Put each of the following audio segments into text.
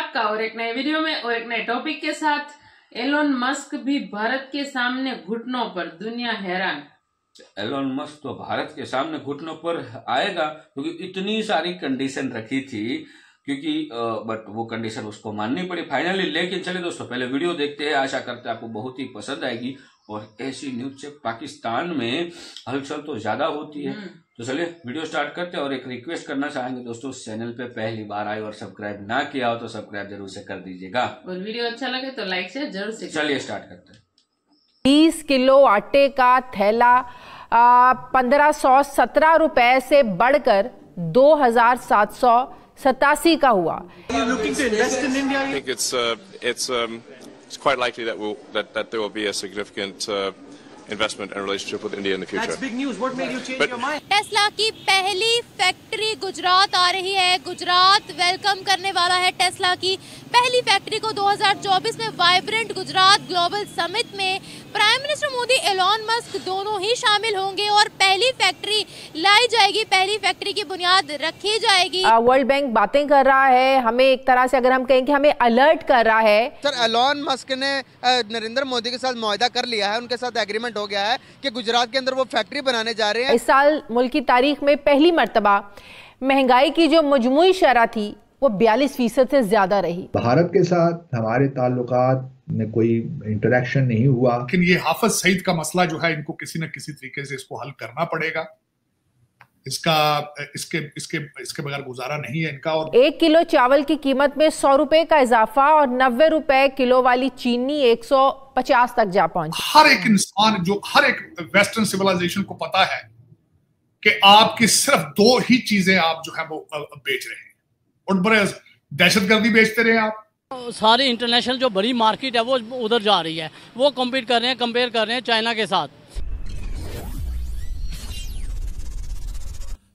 आपका और एक नए वीडियो में और एक नए टॉपिक के साथ। एलोन मस्क भी भारत के सामने घुटनों पर, दुनिया हैरान। एलोन मस्क तो भारत के सामने घुटनों पर आएगा क्योंकि इतनी सारी कंडीशन रखी थी, क्योंकि बट वो कंडीशन उसको माननी पड़ी फाइनली। लेकिन चलिए दोस्तों, पहले वीडियो देखते हैं, आशा करते हैं आपको बहुत ही पसंद आएगी। और ऐसी न्यूज से पाकिस्तान में हलचल तो ज्यादा होती है। तो चलिए वीडियो स्टार्ट करते हैं। और एक रिक्वेस्ट करना चाहेंगे दोस्तों, चैनल पे पहली बार आए और सब्सक्राइब ना किया हो तो सब्सक्राइब जरूर से कर दीजिएगा, और वीडियो अच्छा लगे तो लाइक से जरूर से। चलिए स्टार्ट करते हैं। 20 किलो आटे का थैला 1517 रुपए से बढ़कर 2787 का हुआ। It's quite likely that there will be a significant investment and relationship with India in the future. That's big news. What made you change your mind? Tesla की पहली फैक्ट्री गुजरात आ रही है। गुजरात वेलकम करने वाला है टेस्ला की पहली फैक्ट्री को 2024 में वाइब्रेंट गुजरात ग्लोबल समिट में prime minister Modi, Elon Musk दोनों ही शामिल होंगे और पहली फैक्ट्री लाई जाएगी, पहली फैक्ट्री की बुनियाद रखी जाएगी। वर्ल्ड बैंक बातें कर रहा है, हमें एक तरह से अगर हम कहें कि हमें अलर्ट कर रहा है। सर, एलोन मस्क ने नरेंद्र मोदी के साथ मुआहदा कर लिया है, उनके साथ एग्रीमेंट हो गया है कि गुजरात के अंदर वो फैक्ट्री बनाने जा रहे हैं। इस साल मुल्क की तारीख में पहली मर्तबा महंगाई की जो मजमूई शरह थी वो 42% से ज्यादा रही। भारत के साथ हमारे ताल्लुकात में कोई इंटरेक्शन नहीं हुआ, लेकिन ये हाफिज सईद का मसला जो है, इनको किसी न किसी तरीके से इसको हल करना पड़ेगा। इसके बगैर गुजारा नहीं है इनका। और 1 किलो चावल की कीमत में 100 रुपए का इजाफा और 90 रुपए किलो वाली चीनी 150 तक जा पहुंची। हर एक इंसान, जो हर एक वेस्टर्न सिविलाइजेशन को पता है कि आपकी सिर्फ 2 ही चीजें आप जो है वो बेच रहे हैं, और बड़े दहशतगर्दी बेचते रहे आप। सारी इंटरनेशनल जो बड़ी मार्केट है वो उधर जा रही है, वो कंपेयर कर रहे हैं चाइना के साथ।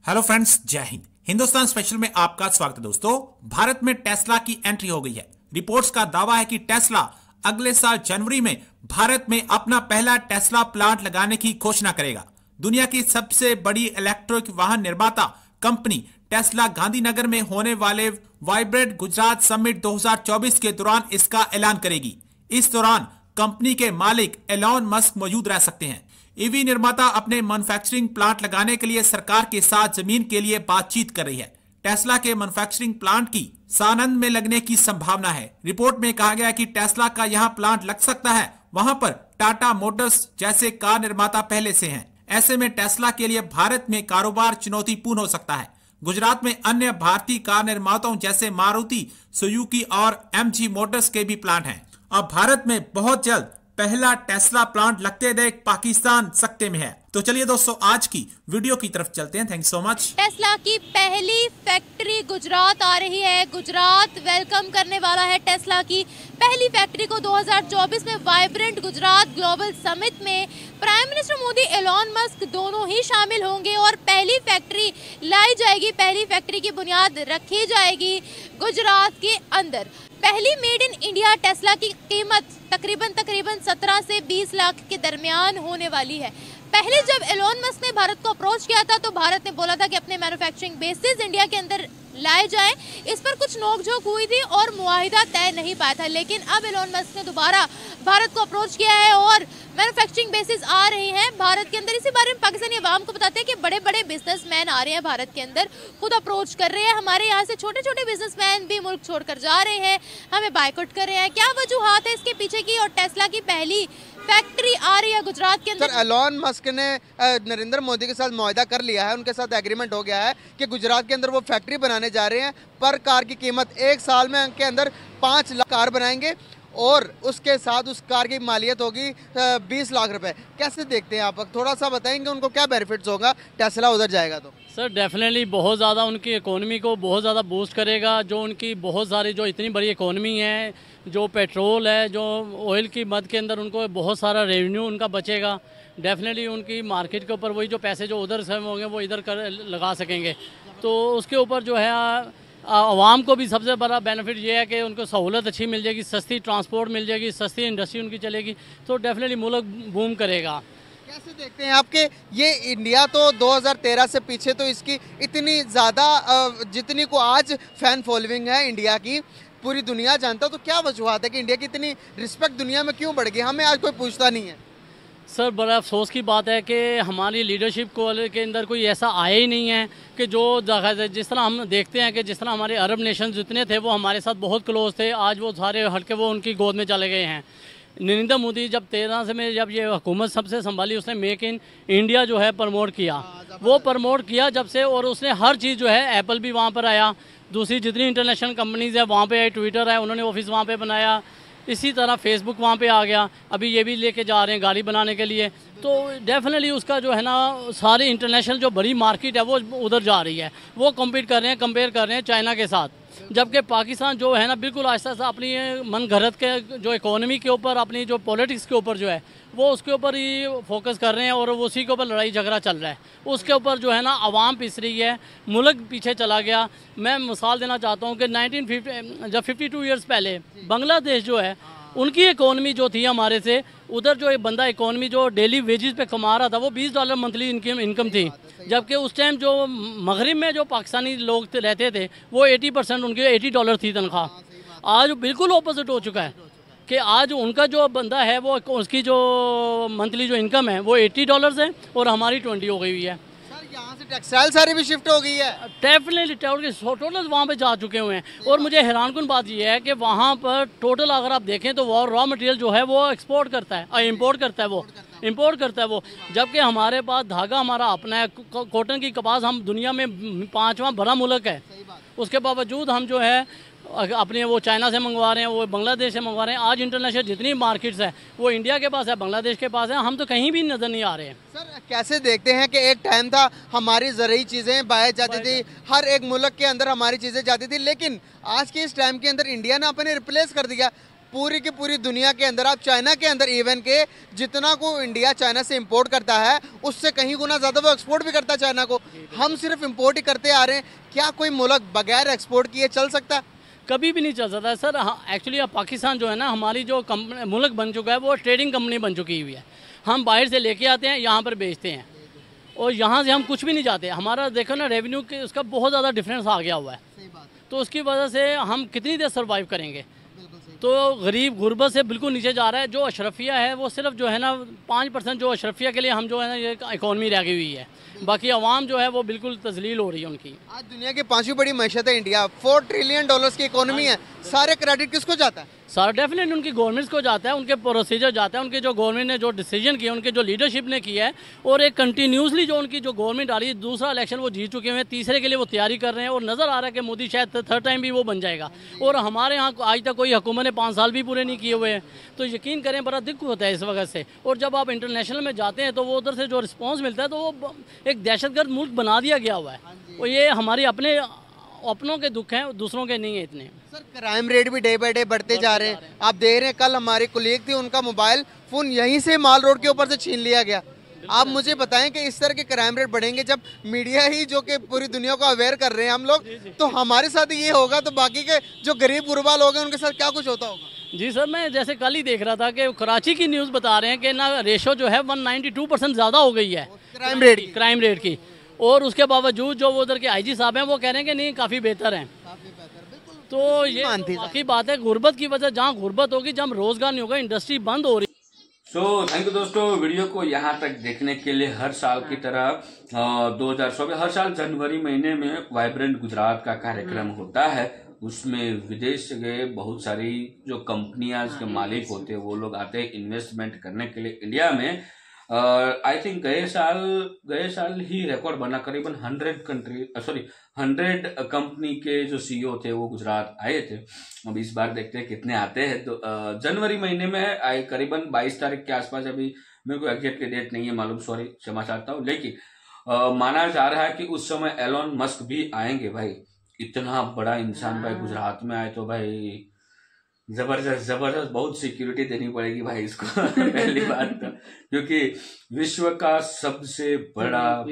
हेलो फ्रेंड्स, जय हिंद। हिंदुस्तान स्पेशल में आपका स्वागत है दोस्तों। भारत में टेस्ला की एंट्री हो गई है। रिपोर्ट्स का दावा है कि टेस्ला अगले साल जनवरी में भारत में अपना पहला टेस्ला प्लांट लगाने की घोषणा करेगा। दुनिया की सबसे बड़ी इलेक्ट्रिक वाहन निर्माता कंपनी टेस्ला गांधीनगर में होने वाले वाइब्रेंट गुजरात समिट 2024 के दौरान इसका ऐलान करेगी। इस दौरान कंपनी के मालिक एलोन मस्क मौजूद रह सकते हैं। ईवी निर्माता अपने मैन्युफैक्चरिंग प्लांट लगाने के लिए सरकार के साथ जमीन के लिए बातचीत कर रही है। टेस्ला के मैन्युफैक्चरिंग प्लांट की सानंद में लगने की संभावना है। रिपोर्ट में कहा गया कि टेस्ला का यहां प्लांट लग सकता है। वहां पर टाटा मोटर्स जैसे कार निर्माता पहले से हैं। ऐसे में टेस्ला के लिए भारत में कारोबार चुनौतीपूर्ण हो सकता है। गुजरात में अन्य भारतीय कार निर्माताओं जैसे मारुति, सुजुकी और एमजी मोटर्स के भी प्लांट हैं। अब भारत में बहुत जल्द पहला टेस्ला प्लांट लगते देख पाकिस्तान सकते में है। तो चलिए दोस्तों, आज की वीडियो की तरफ चलते हैं। Thank you so much. Tesla की पहली फैक्ट्री गुजरात आ रही है। गुजरात वेलकम करने वाला है टेस्ला की पहली फैक्ट्री को 2024 में वाइब्रेंट गुजरात ग्लोबल समिट में prime minister Modi, Elon Musk दोनों ही शामिल होंगे और पहली फैक्ट्री लाई जाएगी, पहली फैक्ट्री की बुनियाद रखी जाएगी गुजरात के अंदर। पहली मेड इन इंडिया टेस्ला की कीमत तकरीबन 17 से 20 लाख के दरमियान होने वाली है। पहले जब एलोन मस्क ने भारत को अप्रोच किया था तो भारत ने बोला था कि अपने मैन्युफैक्चरिंग बेसिस इंडिया के अंदर लाए जाएं। इस पर कुछ नोकझोंक हुई थी और मुआहिदा तय नहीं पाया था। लेकिन अब एलोन मस्क ने दोबारा भारत को अप्रोच किया है और मैन्युफैक्चरिंग बेसिस आ रही हैं भारत के अंदर। इसी बारे में पाकिस्तानी अवाम को बताते हैं कि बड़े बड़े बिजनेसमैन आ रहे हैं भारत के अंदर, खुद अप्रोच कर रहे हैं। हमारे यहाँ से छोटे छोटे बिजनेसमैन भी मुल्क छोड़कर जा रहे हैं, हमें बायकॉट कर रहे हैं। क्या वजूहात है इसके पीछे की? और टेस्ला की पहली फैक्ट्री आ रही है गुजरात के अंदर। सर, एलोन मस्क ने नरेंद्र मोदी के साथ मुआहदा कर लिया है, उनके साथ एग्रीमेंट हो गया है कि गुजरात के अंदर वो फैक्ट्री बनाने जा रहे हैं। पर कार की कीमत 1 साल में के अंदर 5 लाख कार बनाएंगे और उसके साथ उस कार की मालियत होगी 20 लाख रुपए। कैसे देखते हैं आप? थोड़ा सा बताएंगे उनको क्या बेनिफिट्स होगा टेस्ला उधर जाएगा तो? सर, डेफिनेटली बहुत ज़्यादा उनकी इकोनॉमी को बहुत ज़्यादा बूस्ट करेगा। जो उनकी बहुत सारी जो इतनी बड़ी इकोनॉमी है, जो पेट्रोल है, जो ऑयल की मद के अंदर उनको बहुत सारा रेवेन्यू उनका बचेगा। डेफिनेटली उनकी मार्केट के ऊपर वही जो पैसे जो उधर से होंगे वो इधर लगा सकेंगे। तो उसके ऊपर जो है आवाम को भी सबसे बड़ा बेनिफिट ये है कि उनको सहूलत अच्छी मिल जाएगी, सस्ती ट्रांसपोर्ट मिल जाएगी, सस्ती इंडस्ट्री उनकी चलेगी, तो डेफिनेटली मुल्क बूम करेगा। कैसे देखते हैं आपके ये इंडिया तो 2013 से पीछे, तो इसकी इतनी ज़्यादा जितनी को आज फैन फॉलोइंग है इंडिया की, पूरी दुनिया जानता है, तो क्या वजूहत है कि इंडिया की इतनी रिस्पेक्ट दुनिया में क्यों बढ़ गई? हमें आज कोई पूछता नहीं है। सर बड़ा अफसोस की बात है कि हमारी लीडरशिप के अंदर कोई ऐसा आया ही नहीं है कि जो जिस तरह हम देखते हैं कि जिस तरह हमारे अरब नेशन जितने थे वो हमारे साथ बहुत क्लोज थे, आज वो सारे हटके वो उनकी गोद में चले गए हैं। नरेंद्र मोदी जब 13 से में जब ये हुकूमत सबसे संभाली, उसने मेक इन इंडिया जो है प्रमोट किया, वो प्रमोट किया जब से, और उसने हर चीज़ जो है, एप्पल भी वहाँ पर आया, दूसरी जितनी इंटरनेशनल कंपनीज़ है वहाँ पे आई, ट्विटर है उन्होंने ऑफिस वहाँ पे बनाया, इसी तरह फेसबुक वहाँ पे आ गया, अभी ये भी लेके जा रहे हैं गाड़ी बनाने के लिए। तो डेफिनेटली उसका जो है ना सारी इंटरनेशनल जो बड़ी मार्केट है वो उधर जा रही है, वो कम्पीट कर रहे हैं, कंपेयर कर रहे हैं चाइना के साथ। जबकि पाकिस्तान जो है ना बिल्कुल आहिस्ता आहिस्ता अपनी मन घरत के जो इकोनॉमी के ऊपर, अपनी जो पॉलिटिक्स के ऊपर जो है वो उसके ऊपर ही फोकस कर रहे हैं, और उसी के ऊपर लड़ाई झगड़ा चल रहा है। उसके ऊपर जो है ना आवाम पिस रही है, मुल्क पीछे चला गया। मैं मिसाल देना चाहता हूँ कि 1950 जब 52 ईयर्स पहले बांग्लादेश जो है उनकी इकोनॉमी जो थी हमारे से, उधर जो एक बंदा इकोनॉमी जो डेली वेजेस पे कमा रहा था वो $20 मंथली इनकम थी, जबकि उस टाइम जो मगरिब में जो पाकिस्तानी लोग रहते थे वो 80% उनकी $80 थी तनख्वाह। आज बिल्कुल ऑपोजिट हो चुका है कि आज उनका जो बंदा है वो उसकी जो मंथली जो इनकम है वो $80 है और हमारी 20 हो गई हुई है। यहाँ से टेक्सटाइल सारी भी शिफ्ट हो गई है, डेफिनेटली टोटल वहाँ पे जा चुके हुए हैं। और मुझे हैरानकुन बात यह है कि वहाँ पर टोटल अगर आप देखें तो वो रॉ मटेरियल जो है वो एक्सपोर्ट करता है और इम्पोर्ट करता है वो, जबकि हमारे पास धागा हमारा अपना है, कॉटन की कपास हम दुनिया में 5वां बड़ा मुल्क है, उसके बावजूद हम जो है अपने वो चाइना से मंगवा रहे हैं, वो बांग्लादेश से मंगवा रहे हैं। आज इंटरनेशनल जितनी मार्केट्स है वो इंडिया के पास है, बांग्लादेश के पास है, हम तो कहीं भी नज़र नहीं आ रहे हैं। सर कैसे देखते हैं कि एक टाइम था हमारी ज़रूरी चीज़ें बाहर जाती थी, हर एक मुल्क के अंदर हमारी चीज़ें जाती थी, लेकिन आज के इस टाइम के अंदर इंडिया ने अपने रिप्लेस कर दिया पूरी की पूरी दुनिया के अंदर। आप चाइना के अंदर इवन के जितना को इंडिया चाइना से इंपोर्ट करता है उससे कहीं गुना ज़्यादा वो एक्सपोर्ट भी करता है चाइना को, हम सिर्फ इंपोर्ट ही करते आ रहे हैं। क्या कोई मुल्क बगैर एक्सपोर्ट किए चल सकता है? कभी भी नहीं चल सकता है सर। एक्चुअली पाकिस्तान जो है ना हमारी जो मुल्क बन चुका है वो ट्रेडिंग कंपनी बन चुकी हुई है। हम बाहर से लेके आते हैं, यहाँ पर बेचते हैं और यहाँ से हम कुछ भी नहीं जाते। हमारा देखो ना रेवेन्यू के उसका बहुत ज़्यादा डिफरेंस आ गया हुआ है, तो उसकी वजह से हम कितनी देर सर्वाइव करेंगे। तो गरीब गुर्बत से बिल्कुल नीचे जा रहा है। जो अशरफिया है वो सिर्फ जो है ना 5% जो अशरफिया के लिए हम जो है ना ये इकॉनमी रह गई हुई है, बाकी आवाम जो है वो बिल्कुल तजलील हो रही है उनकी। आज दुनिया की 5वीं बड़ी मैशत है इंडिया, $4 ट्रिलियन की इकोनॉमी है, सारे क्रेडिट किसको जाता है? सारा डेफिनेटली उनकी गवर्नमेंट्स को जाता है, उनके प्रोसीजर जाता है, उनके जो गवर्नमेंट ने जो डिसीजन किया, उनके जो लीडरशिप ने किया है, और एक कंटिन्यूसली जो उनकी जो गवर्नमेंट आ रही है, दूसरा इलेक्शन वो जीत चुके हैं, तीसरे के लिए वो तैयारी कर रहे हैं और नज़र आ रहा है कि मोदी शायद थर्ड टाइम भी वो बन जाएगा। और हमारे यहाँ आज तक कोई हुकूमत ने 5 साल भी पूरे नहीं किए हुए हैं, तो यकीन करें बड़ा दिक्कत होता है इस वजह से। और जब आप इंटरनेशनल में जाते हैं तो वो उधर से जो रिस्पॉन्स मिलता है तो वो एक दहशतगर्द मुल्क बना दिया गया हुआ है, और ये हमारे अपनों के दुख हैं, दूसरों के नहीं है इतने। सर क्राइम रेट भी डे बाय डे बढ़ते जा रहे हैं। आप देख रहे हैं कल हमारी कुलीग थी, उनका मोबाइल फ़ोन यहीं से माल रोड के ऊपर से छीन लिया गया। आप मुझे बताएं कि इस तरह के क्राइम रेट बढ़ेंगे जब मीडिया ही जो कि पूरी दुनिया को अवेयर कर रहे हैं हम लोग, तो हमारे साथ ये होगा तो बाकी के जो गरीब गुरबा लोग हैं उनके साथ क्या कुछ होता होगा? जी सर, मैं जैसे कल ही देख रहा था कि कराची की न्यूज़ बता रहे हैं कि ना रेशो जो है 192% ज़्यादा हो गई है क्राइम रेट की, और उसके बावजूद जो वो उधर के आईजी साहब हैं वो कह रहे हैं कि नहीं काफ़ी बेहतर हैं। तो ये बाकी बात है, गुर्बत की वजह, जहाँ गुर्बत होगी, जहाँ रोजगार नहीं होगा, इंडस्ट्री बंद हो रही। थैंक यू दोस्तों, वीडियो को यहाँ तक देखने के लिए। हर साल की तरह 2024 हर साल जनवरी महीने में वाइब्रेंट गुजरात का कार्यक्रम होता है। उसमें विदेश से गए बहुत सारी जो कंपनियां के मालिक होते हैं वो लोग आते हैं इन्वेस्टमेंट करने के लिए इंडिया में। आई थिंक गए साल ही रिकॉर्ड बना, करीबन 100 कंपनी के जो सीईओ थे वो गुजरात आए थे। अब इस बार देखते हैं कितने आते हैं। तो जनवरी महीने में आए करीबन 22 तारीख के आसपास, अभी मेरे को एग्जैक्ट डेट नहीं है मालूम, सॉरी क्षमा चाहता हूँ, लेकिन माना जा रहा है कि उस समय एलोन मस्क भी आएंगे। भाई इतना बड़ा इंसान भाई गुजरात में आए तो भाई जबरदस्त बहुत सिक्योरिटी देनी पड़ेगी भाई इसको पहली बात तो, क्योंकि विश्व का सबसे बड़ा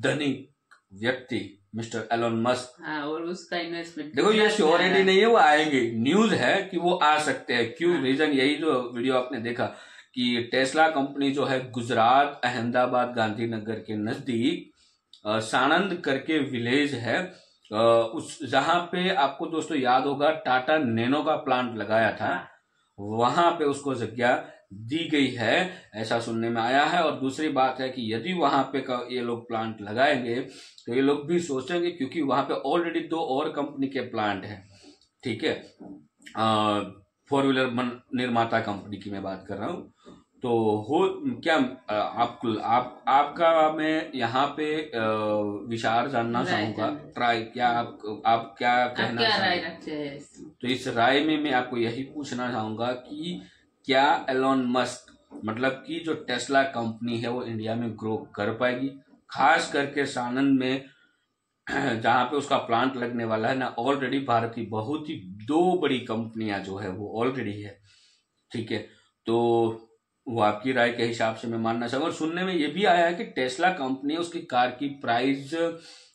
धनिक व्यक्ति मिस्टर एलोन मस्क, और उसका इन्वेस्टमेंट देखो ये श्योरिटी नहीं है वो आएंगे, न्यूज है कि वो आ सकते हैं। क्यों? रीजन यही जो वीडियो आपने देखा कि टेस्ला कंपनी जो है गुजरात अहमदाबाद गांधीनगर के नजदीक साणंद करके विलेज है, उस जहां पे आपको दोस्तों याद होगा टाटा नैनो का प्लांट लगाया था, वहां पे उसको जगह दी गई है, ऐसा सुनने में आया है। और दूसरी बात है कि यदि वहां पे ये लोग प्लांट लगाएंगे तो ये लोग भी सोचेंगे, क्योंकि वहां पे ऑलरेडी 2 और कंपनी के प्लांट हैं, ठीक है, 4 व्हीलर निर्माता कंपनी की मैं बात कर रहा हूँ। तो हो क्या आपका मैं यहाँ पे विचार जानना चाहूंगा, ट्राई क्या आप क्या कहना चाहते हैं? तो इस राय में मैं आपको यही पूछना चाहूंगा कि क्या एलोन मस्क मतलब कि जो टेस्ला कंपनी है वो इंडिया में ग्रो कर पाएगी, खास करके सानंद में जहां पे उसका प्लांट लगने वाला है ना। ऑलरेडी भारत की बहुत ही 2 बड़ी कंपनियां जो है वो ऑलरेडी है, ठीक है। तो वो आपकी राय के हिसाब से मैं मानना चाहूंगा। और सुनने में ये भी आया है कि टेस्ला कंपनी उसकी कार की प्राइस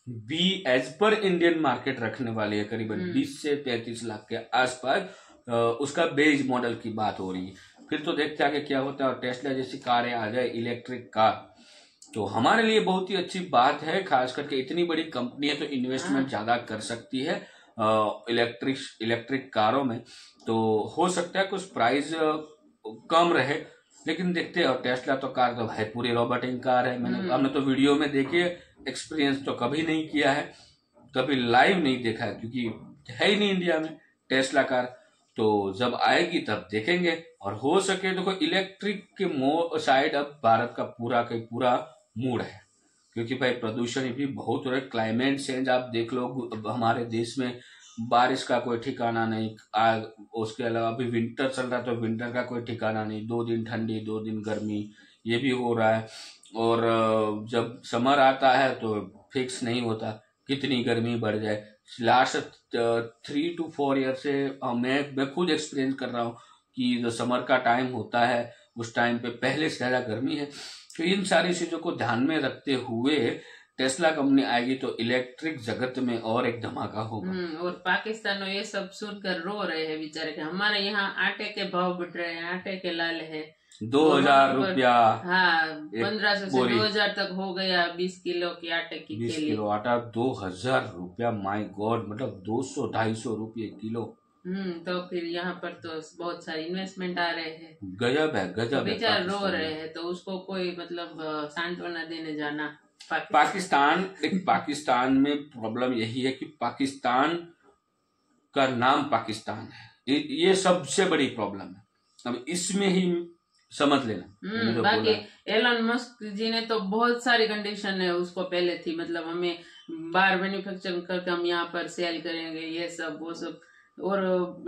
भी एज पर इंडियन मार्केट रखने वाली है, करीबन 20 से 33 लाख के आसपास उसका बेस मॉडल की बात हो रही है। फिर तो देखते हैं कि क्या होता है। और टेस्ला जैसी कारें आ जाए, इलेक्ट्रिक कार, तो हमारे लिए बहुत ही अच्छी बात है। खास करके इतनी बड़ी कंपनी है तो इन्वेस्टमेंट ज्यादा कर सकती है इलेक्ट्रिक कारों में, तो हो सकता है कुछ प्राइस कम रहे, लेकिन देखते हैं। और टेस्ला तो कार तो भाई पूरी रोबोटिक कार है, हमने तो वीडियो में देखी है, एक्सपीरियंस तो कभी नहीं किया है, कभी लाइव नहीं देखा है, क्योंकि है ही नहीं इंडिया में टेस्ला कार। तो जब आएगी तब देखेंगे। और हो सके देखो इलेक्ट्रिक के साइड अब भारत का पूरा मूड है, क्योंकि भाई प्रदूषण भी बहुत हो रहा है, क्लाइमेट चेंज आप देख लो, हमारे देश में बारिश का कोई ठिकाना नहीं। उसके अलावा अभी विंटर चल रहा है तो विंटर का कोई ठिकाना नहीं, 2 दिन ठंडी 2 दिन गर्मी, ये भी हो रहा है। और जब समर आता है तो फिक्स नहीं होता कितनी गर्मी बढ़ जाए। लास्ट 3 to 4 ईयर से मैं खुद एक्सपीरियंस कर रहा हूँ कि जो समर का टाइम होता है उस टाइम पे पहले से ज्यादा गर्मी है। तो इन सारी चीजों को ध्यान में रखते हुए टेस्ला कंपनी आएगी तो इलेक्ट्रिक जगत में और एक धमाका होगा। और पाकिस्तान ये सब सुनकर रो रहे हैं बेचारे के, हमारे यहाँ आटे के भाव बढ़ रहे हैं, आटे के लाल है 2000 रुपया, हाँ 1500 से 2000 तक हो गया 20 किलो की आटे की 20 किलो आटा 2000 रुपया, माय गॉड, मतलब 200-250 रुपये किलो। तो फिर यहाँ पर तो बहुत सारे इन्वेस्टमेंट आ रहे हैं, गजब है, गजब है। बेचारे रो रहे हैं, तो उसको कोई मतलब सांत्वना देने जाना। पाकिस्तान में प्रॉब्लम यही है कि पाकिस्तान का नाम पाकिस्तान है, ये सबसे बड़ी प्रॉब्लम है। अब इसमें ही समझ लेना। बाकी एलन मस्क जी ने तो बहुत सारी कंडीशन है उसको पहले थी, मतलब हमें बाहर मैन्युफैक्चर करके हम यहाँ पर सेल करेंगे, ये सब वो सब। और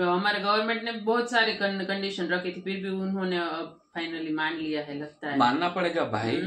हमारे गवर्नमेंट ने बहुत सारी कंडीशन रखी थी, फिर भी उन्होंने फाइनली मान लिया है, लगता है। मानना पड़ेगा भाई,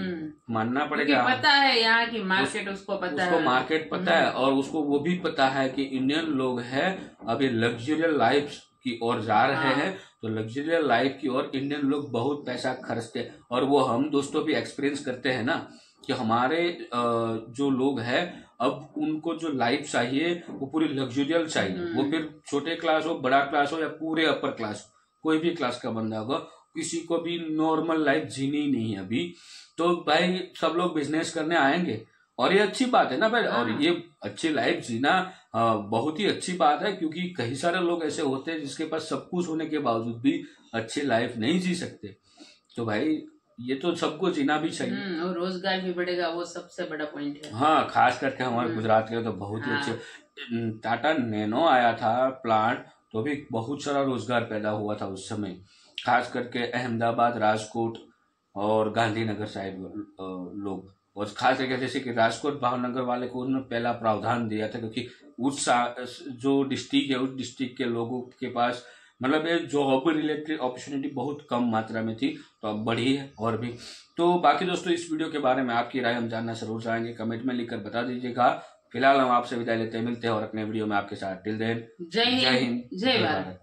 मानना पड़ेगा। पता है यहाँ की मार्केट उसको पता है, उसको मार्केट पता है, और उसको वो भी पता है कि इंडियन लोग हैं अभी लग्जरियल लाइफ की ओर जा रहे हैं, तो लग्जरियल लाइफ की ओर इंडियन लोग बहुत पैसा खर्चते हैं। और वो हम दोस्तों भी एक्सपीरियंस करते हैं ना कि हमारे जो लोग हैं अब उनको जो लाइफ चाहिए वो पूरी लग्जरियल चाहिए, वो फिर छोटे क्लास हो, बड़ा क्लास हो या पूरे अपर क्लास हो, कोई भी क्लास का बंदा होगा, किसी को भी नॉर्मल लाइफ जीनी ही नहीं है अभी। तो भाई सब लोग बिजनेस करने आएंगे और ये अच्छी बात है ना भाई। और ये अच्छी लाइफ जीना बहुत ही अच्छी बात है, क्योंकि कई सारे लोग ऐसे होते हैं जिसके पास सब कुछ होने के बावजूद भी अच्छी लाइफ नहीं जी सकते। तो भाई ये तो सबको जीना भी चाहिए, और रोजगार भी बढ़ेगा, वो सबसे बड़ा पॉइंट है। हाँ, खास करके हमारे गुजरात के तो बहुत ही अच्छे। टाटा नैनो आया था प्लांट, तो भी बहुत सारा रोजगार पैदा हुआ था उस समय, खास करके अहमदाबाद, राजकोट और गांधीनगर साइड लोग। और खास करके जैसे कि राजकोट भावनगर वाले को उन्होंने पहला प्रावधान दिया था, क्योंकि उस जो डिस्ट्रिक्ट है उस डिस्ट्रिक्ट के लोगों के पास मतलब ये जॉब रिलेटेड अपॉर्चुनिटी बहुत कम मात्रा में थी, तो अब बढ़ी है और भी। तो बाकी दोस्तों इस वीडियो के बारे में आपकी राय हम जानना जरूर चाहेंगे, कमेंट में लिखकर बता दीजिएगा। फिलहाल हम आपसे विदाई लेते हैं, मिलते हैं और अपने वीडियो में आपके साथ। टिल देन, जय हिंद, जय भारत।